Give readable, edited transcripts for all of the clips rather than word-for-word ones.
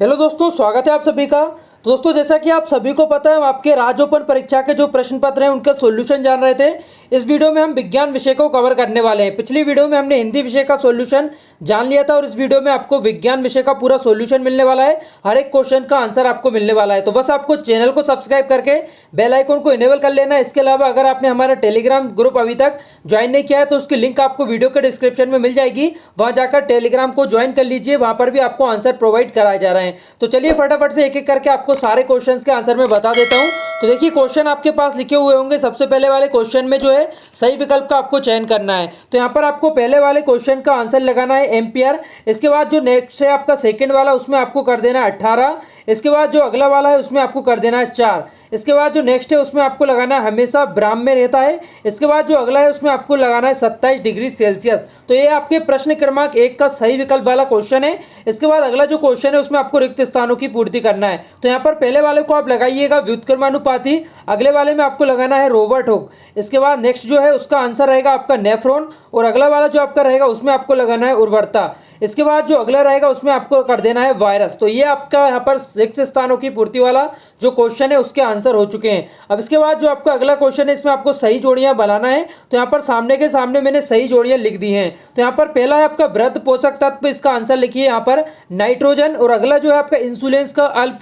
Hello दोस्तों, स्वागत है आप सभी का। दोस्तों, जैसा कि आप सभी को पता है, हम आपके राज्य ओपन परीक्षा के जो प्रश्न पत्र हैं उनका सॉल्यूशन जान रहे थे। इस वीडियो में हम विज्ञान विषय को कवर करने वाले हैं। पिछली वीडियो में हमने हिंदी विषय का सॉल्यूशन जान लिया था और इस वीडियो में आपको विज्ञान विषय का पूरा सॉल्यूशन मिलने वाला है। हर एक क्वेश्चन का आंसर आपको मिलने वाला है। तो बस आपको चैनल को सब्सक्राइब करके बेल आइकन को इनेबल कर लेना है। इसके अलावा अगर आपने हमारा टेलीग्राम ग्रुप अभी तक ज्वाइन नहीं किया है तो उसकी लिंक आपको वीडियो के डिस्क्रिप्शन में मिल जाएगी। वहां जाकर टेलीग्राम को ज्वाइन कर लीजिए, वहां पर भी आपको आंसर प्रोवाइड कराए जा रहे हैं। तो चलिए फटाफट से एक एक करके आपको सारे क्वेश्चंस के आंसर मैं बता देता हूं। तो देखिए, क्वेश्चन आपके पास लिखे हुए होंगे। सबसे पहले वाले क्वेश्चन में जो है सही विकल्प का आपको चयन करना है। तो यहाँ पर आपको पहले वाले क्वेश्चन का आंसर लगाना है एम्पियर। इसके बाद जो नेक्स्ट है आपका सेकंड वाला, उसमें आपको कर देना है 18। इसके बाद जो अगला वाला है उसमें आपको कर देना है 4। इसके बाद जो नेक्स्ट है उसमें आपको लगाना है हमेशा ब्राह्म में रहता है। इसके बाद जो अगला है उसमें आपको लगाना है 27 डिग्री सेल्सियस। तो ये आपके प्रश्न क्रमांक 1 का सही विकल्प वाला क्वेश्चन है। इसके बाद अगला जो क्वेश्चन है उसमें आपको रिक्त स्थानों की पूर्ति करना है। तो यहाँ पर पहले वाले को आप लगाइएगा व्युत्क्रमानुपाती, अगले वाले में आपको लगाना है रोबर्ट हुक। इसके बाद नेक्स्ट जो है उसका आंसर रहेगा आपका नेफ्रॉन, और अगला वाला जो आपका रहेगा उसमें आपको लगाना है उर्वरता। इसके बाद जो अगला रहेगा उसमें आपको कर देना है वायरस। तो ये आपका यहाँ पर रिक्त स्थानों की पूर्ति वाला जो क्वेश्चन है उसके आंसर हो चुके हैं। अब इसके बाद जो आपका अगला क्वेश्चन है इसमें आपको सही जोड़ियां बनाना है। तो यहाँ पर सामने के सामने मैंने सही जोड़ियां लिख दी हैं। तो यहाँ पर पहला है आपका वृहद पोषक तत्व, इसका आंसर लिखिए यहाँ पर नाइट्रोजन, और अगला जो है आपका इंसुलिन का अल्प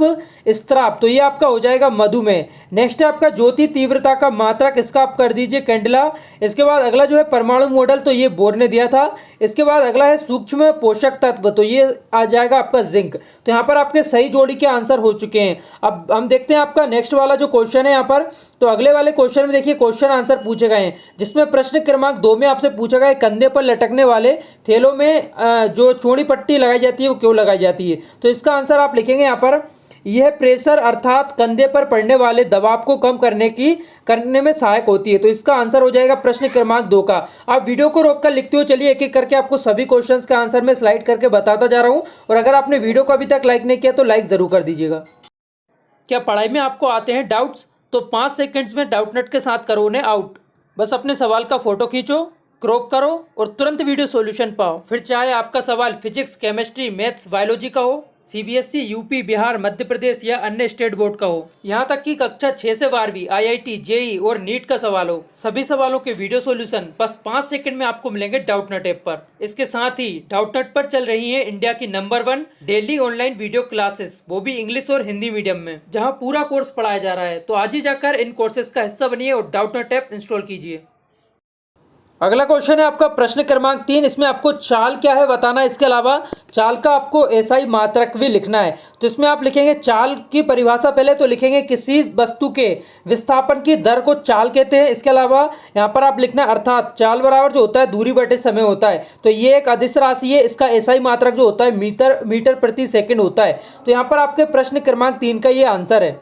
स्त्राव, तो ये आपका हो जाएगा मधुमेह। नेक्स्ट है आपका ज्योति तीव्रता का मात्रक, इसका आप कर दीजिए कैंडला। इसके बाद अगला जो है परमाणु मॉडल, तो ये बोर ने दिया था। इसके बाद अगला है सूक्ष्म पोषक तत्व, तो ये आ जाएगा आपका जिंक। तो यहाँ पर आपके सही जोड़ी के आंसर हो चुके हैं। अब हम देखते हैं आपका नेक्स्ट वाला जो क्वेश्चन है यहाँ पर। तो अगले वाले क्वेश्चन में देखिए क्वेश्चन आंसर पूछे गए हैं, जिसमें प्रश्न क्रमांक 2 में आपसे पूछा गया है कंधे पर लटकने वाले थैलों में जो चौड़ी पट्टी लगाई जाती है वो क्यों लगाई जाती है। तो इसका आंसर आप लिखेंगे यहाँ पर, यह प्रेशर अर्थात कंधे पर पड़ने वाले दबाव को कम करने में सहायक होती है। तो इसका आंसर हो जाएगा प्रश्न क्रमांक 2 का। आप वीडियो को रोककर लिखते हो, चलिए एक एक करके आपको सभी क्वेश्चंस का आंसर मैं स्लाइड करके बताता जा रहा हूं। और अगर आपने वीडियो को अभी तक लाइक नहीं किया तो लाइक जरूर कर दीजिएगा। क्या पढ़ाई में आपको आते हैं डाउट्स? तो 5 सेकंड्स में डाउटनट के साथ करो उन्हें आउट। बस अपने सवाल का फोटो खींचो, क्रॉप करो और तुरंत वीडियो सॉल्यूशन पाओ। फिर चाहे आपका सवाल फिजिक्स, केमिस्ट्री, मैथ्स, बायोलॉजी का हो, सीबीएसई, यूपी, बिहार, मध्य प्रदेश या अन्य स्टेट बोर्ड का हो, यहाँ तक कि कक्षा 6 से 12वीं, आईआईटी, जेई और नीट का सवाल हो, सभी सवालों के वीडियो सॉल्यूशन बस 5 सेकंड में आपको मिलेंगे डाउटनट ऐप पर। इसके साथ ही डाउटनट पर चल रही है इंडिया की number 1 daily online video classes, वो भी इंग्लिश और हिंदी मीडियम में, जहाँ पूरा कोर्स पढ़ाया जा रहा है। तो आज ही जाकर इन कोर्सेज का हिस्सा बनिए और डाउटनट ऐप इंस्टॉल कीजिए। अगला क्वेश्चन है आपका प्रश्न क्रमांक 3। इसमें आपको चाल क्या है बताना है। इसके अलावा चाल का आपको एसआई मात्रक भी लिखना है। तो इसमें आप लिखेंगे चाल की परिभाषा, पहले तो लिखेंगे किसी वस्तु के विस्थापन की दर को चाल कहते हैं। इसके अलावा यहाँ पर आप लिखना अर्थात चाल बराबर जो होता है दूरी बटे समय होता है। तो ये एक अदिश राशि है, इसका एसआई मात्रक जो होता है मीटर प्रति सेकेंड होता है। तो यहाँ पर आपके प्रश्न क्रमांक 3 का ये आंसर है।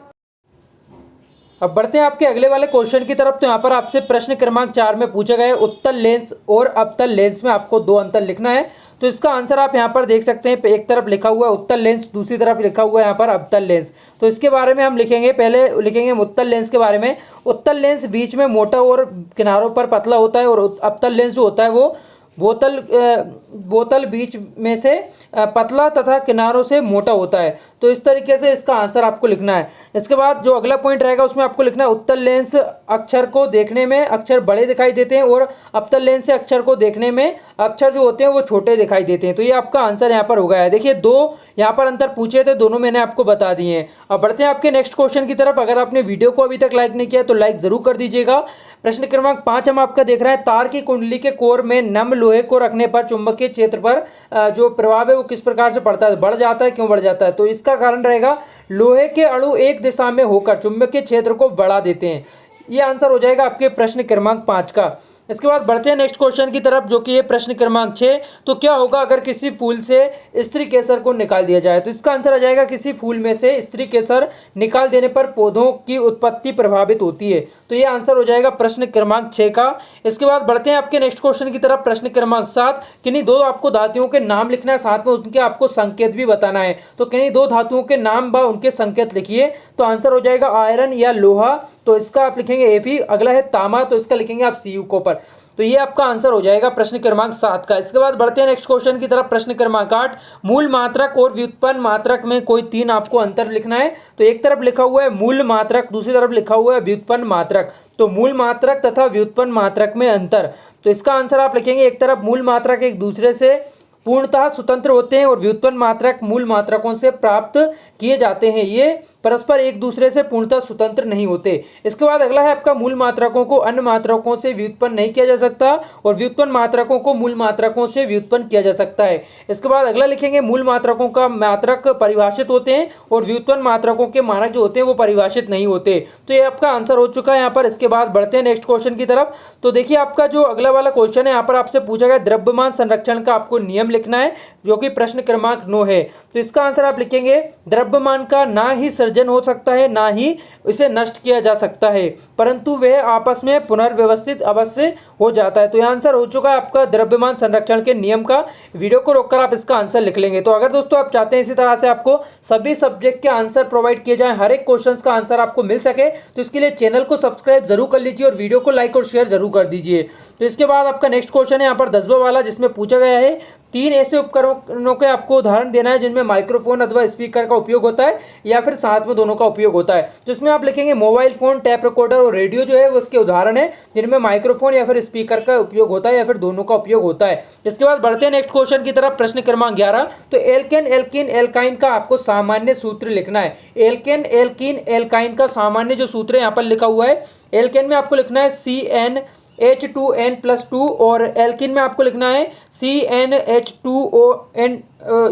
अब बढ़ते हैं आपके अगले वाले क्वेश्चन की तरफ। तो यहाँ पर आपसे प्रश्न क्रमांक 4 में पूछा गया है उत्तल लेंस और अवतल लेंस में आपको 2 अंतर लिखना है। तो इसका आंसर आप यहाँ पर देख सकते हैं, एक तरफ लिखा हुआ है उत्तल लेंस, दूसरी तरफ लिखा हुआ है यहाँ पर अवतल लेंस। तो इसके बारे में हम लिखेंगे, पहले लिखेंगे उत्तल लेंस के बारे में। उत्तल लेंस बीच में मोटा और किनारों पर पतला होता है, और अवतल लेंस जो होता है वो बोतल बीच में से पतला तथा किनारों से मोटा होता है। तो इस तरीके से इसका आंसर आपको लिखना है। इसके बाद जो अगला पॉइंट रहेगा उसमें आपको लिखना है उत्तल लेंस अक्षर को देखने में अक्षर बड़े दिखाई देते हैं, और अवतल लेंस से अक्षर को देखने में अक्षर जो होते हैं वो छोटे दिखाई देते हैं। तो ये आपका आंसर यहाँ पर हो गया है। देखिए 2 यहाँ पर अंतर पूछे थे, दोनों मैंने आपको बता दिए हैं। अब बढ़ते हैं आपके नेक्स्ट क्वेश्चन की तरफ। अगर आपने वीडियो को अभी तक लाइक नहीं किया तो लाइक जरूर कर दीजिएगा। प्रश्न क्रमांक 5 हम आपका देख रहे हैं, तार की कुंडली के कोर में नम लोहे को रखने पर चुंबकीय क्षेत्र पर जो प्रभाव है वो किस प्रकार से पड़ता है, बढ़ जाता है, क्यों बढ़ जाता है। तो इसका कारण रहेगा लोहे के अणु एक दिशा में होकर चुंबकीय क्षेत्र को बढ़ा देते हैं। ये आंसर हो जाएगा आपके प्रश्न क्रमांक 5 का। इसके बाद बढ़ते हैं नेक्स्ट क्वेश्चन की तरफ, जो कि ये प्रश्न क्रमांक 6। तो क्या होगा अगर किसी फूल से स्त्री केसर को निकाल दिया जाए। तो इसका आंसर आ जाएगा किसी फूल में से स्त्री केसर निकाल देने पर पौधों की उत्पत्ति प्रभावित होती है। तो ये आंसर हो जाएगा प्रश्न क्रमांक 6 का। इसके बाद बढ़ते हैं आपके नेक्स्ट क्वेश्चन की तरफ, प्रश्न क्रमांक 7। किन्हीं 2 आपको धातुओं के नाम लिखना है, साथ में उनके आपको संकेत भी बताना है। तो किन्हीं 2 धातुओं के नाम व उनके संकेत लिखिए। तो आंसर हो जाएगा आयरन या लोहा, तो इसका आप लिखेंगे Fe। अगला है तामा, तो इसका लिखेंगे आप Cu कॉपर। मात्रक। तो ये आपका आंसर हो जाएगा प्रश्न क्रमांक 7 का। इसके बाद बढ़ते हैं नेक्स्ट क्वेश्चन की तरफ, प्रश्न क्रमांक 8। मूल मात्रक और व्युत्पन्न मात्रक में कोई 3 आपको अंतर लिखना है। तो एक तरफ लिखा हुआ है मूल मात्रक, दूसरी तरफ लिखा हुआ है व्युत्पन्न मात्रक। तो मूल मात्रक तथा व्युत्पन्न मात्रक में अंतर, तो इसका आंसर आप लिखेंगे, एक तरफ मूल मात्रक एक दूसरे से पूर्णतः स्वतंत्र होते हैं और व्युत्पन्न मात्रक मूल मात्रकों से प्राप्त किए जाते हैं, ये परस्पर एक दूसरे से पूर्णतः स्वतंत्र नहीं होते। इसके बाद अगला है आपका मूल मात्रकों को अन्य मात्रकों से व्युत्पन्न नहीं किया जा सकता और व्युत्पन्न मात्रकों को मूल मात्रकों से व्युत्पन्न किया जा सकता है। इसके बाद अगला लिखेंगे मूल मात्रकों का मात्रक परिभाषित होते हैं और व्युत्पन्न मात्रकों के मानक जो होते हैं वो परिभाषित नहीं होते। तो ये आपका आंसर हो चुका है यहाँ पर। इसके बाद बढ़ते हैं नेक्स्ट क्वेश्चन की तरफ। तो देखिए आपका जो अगला वाला क्वेश्चन है यहाँ पर आपसे पूछा गया द्रव्यमान संरक्षण का आपको नियम लिखना है, जो कि प्रश्न क्रमांक 9 है। तो इसका आंसर आप लिखेंगे द्रव्यमान का ना ही सृजन हो सकता है ना ही इसे नष्ट किया जा सकता है, परंतु वह आपस में पुनर्व्यवस्थित अवश्य हो जाता है। तो यह आंसर हो चुका है आपका द्रव्यमान संरक्षण के नियम का। वीडियो को रोककर आप इसका आंसर लिख लेंगे। तो अगर दोस्तों आप चाहते हैं इसी तरह से आपको सभी सब्जेक्ट के आंसर प्रोवाइड किए जाए, हर एक क्वेश्चन का आंसर आपको मिल सके, तो इसके लिए चैनल को सब्सक्राइब जरूर कर लीजिए और वीडियो को लाइक और शेयर जरूर कर दीजिए। तो इसके बाद आपका नेक्स्ट क्वेश्चन है यहाँ पर 10वां वाला, जिसमें पूछा गया है 3 ऐसे उपकरणों के आपको उदाहरण देना है जिनमें माइक्रोफोन अथवा स्पीकर का उपयोग होता है या फिर साथ में दोनों का उपयोग होता है। जिसमें आप लिखेंगे मोबाइल फोन, टैप रिकॉर्डर और रेडियो जो है वो उसके उदाहरण है जिनमें माइक्रोफोन या फिर स्पीकर का उपयोग होता है या फिर दोनों का उपयोग होता है। इसके बाद बढ़ते हैं नेक्स्ट क्वेश्चन की तरफ, प्रश्न क्रमांक 11। तो एल्केन, एल्कीन, एल्काइन का आपको सामान्य सूत्र लिखना है। एल्केन, एल्कीन, एल्काइन का सामान्य जो सूत्र है यहाँ पर लिखा हुआ है। एल्केन में आपको लिखना है CnH2n+2 और एल्कीन में आपको लिखना है CnH2ON।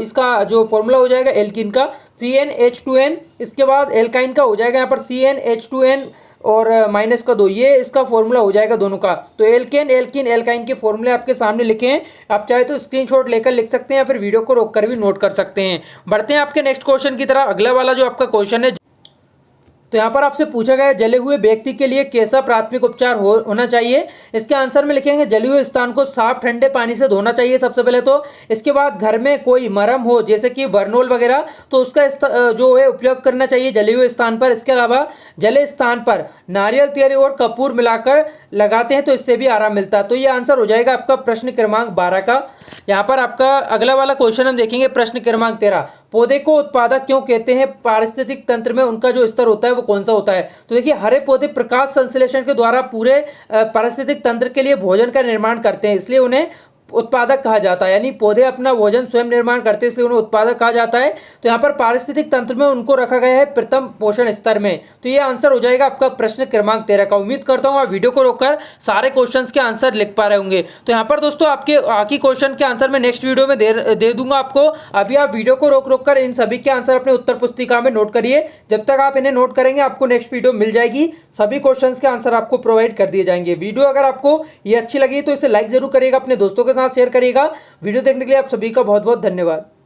इसका जो फॉर्मूला हो जाएगा एल्कीन का CnH2n। इसके बाद एल्काइन का हो जाएगा यहाँ पर CnH2n और -2, ये इसका फॉर्मूला हो जाएगा दोनों का। तो एल्केन, एल्कीन, एल्काइन के फॉर्मूले आपके सामने लिखे हैं, आप चाहे तो स्क्रीनशॉट लेकर लिख सकते हैं या फिर वीडियो को रोककर भी नोट कर सकते हैं। बढ़ते हैं आपके नेक्स्ट क्वेश्चन की तरह। अगला वाला जो आपका क्वेश्चन है, तो यहाँ पर आपसे पूछा गया है जले हुए व्यक्ति के लिए कैसा प्राथमिक उपचार होना चाहिए। इसके आंसर में लिखेंगे जले हुए स्थान को साफ ठंडे पानी से धोना चाहिए सबसे पहले तो। इसके बाद घर में कोई मरहम हो जैसे कि वर्नोल वगैरह, तो उसका जो है उपयोग करना चाहिए जले हुए स्थान पर। इसके अलावा जले स्थान पर नारियल तेल और कपूर मिलाकर लगाते हैं तो इससे भी आराम मिलता है। तो ये आंसर हो जाएगा आपका प्रश्न क्रमांक 12 का। यहाँ पर आपका अगला वाला क्वेश्चन हम देखेंगे प्रश्न क्रमांक 13। पौधे को उत्पादक क्यों कहते हैं? पारिस्थितिक तंत्र में उनका जो स्तर होता है वो कौन सा होता है? तो देखिए हरे पौधे प्रकाश संश्लेषण के द्वारा पूरे पारिस्थितिक तंत्र के लिए भोजन का निर्माण करते हैं, इसलिए उन्हें उत्पादक कहा जाता है। यानी पौधे अपना भोजन स्वयं निर्माण करते हैं इसलिए उन्हें उत्पादक कहा जाता है। तो यहाँ पर पारिस्थितिक तंत्र में उनको रखा गया है प्रथम पोषण स्तर में। तो ये आंसर हो जाएगा आपका प्रश्न क्रमांक 13 का। उम्मीद करता हूँ आप वीडियो को रोककर सारे क्वेश्चंस के आंसर लिख पा रहे होंगे। तो यहाँ पर दोस्तों आपके बाकी क्वेश्चन के आंसर मैं नेक्स्ट वीडियो में दे दूंगा आपको। अभी आप वीडियो को रोक कर इन सभी के आंसर अपने उत्तर पुस्तिका में नोट करिए। जब तक आप इन्हें नोट करेंगे आपको नेक्स्ट वीडियो मिल जाएगी, सभी क्वेश्चन के आंसर आपको प्रोवाइड कर दिए जाएंगे। वीडियो अगर आपको ये अच्छी लगी तो इसे लाइक जरूर करिएगा, अपने दोस्तों के साथ शेयर करिएगा। वीडियो देखने के लिए आप सभी का बहुत बहुत धन्यवाद।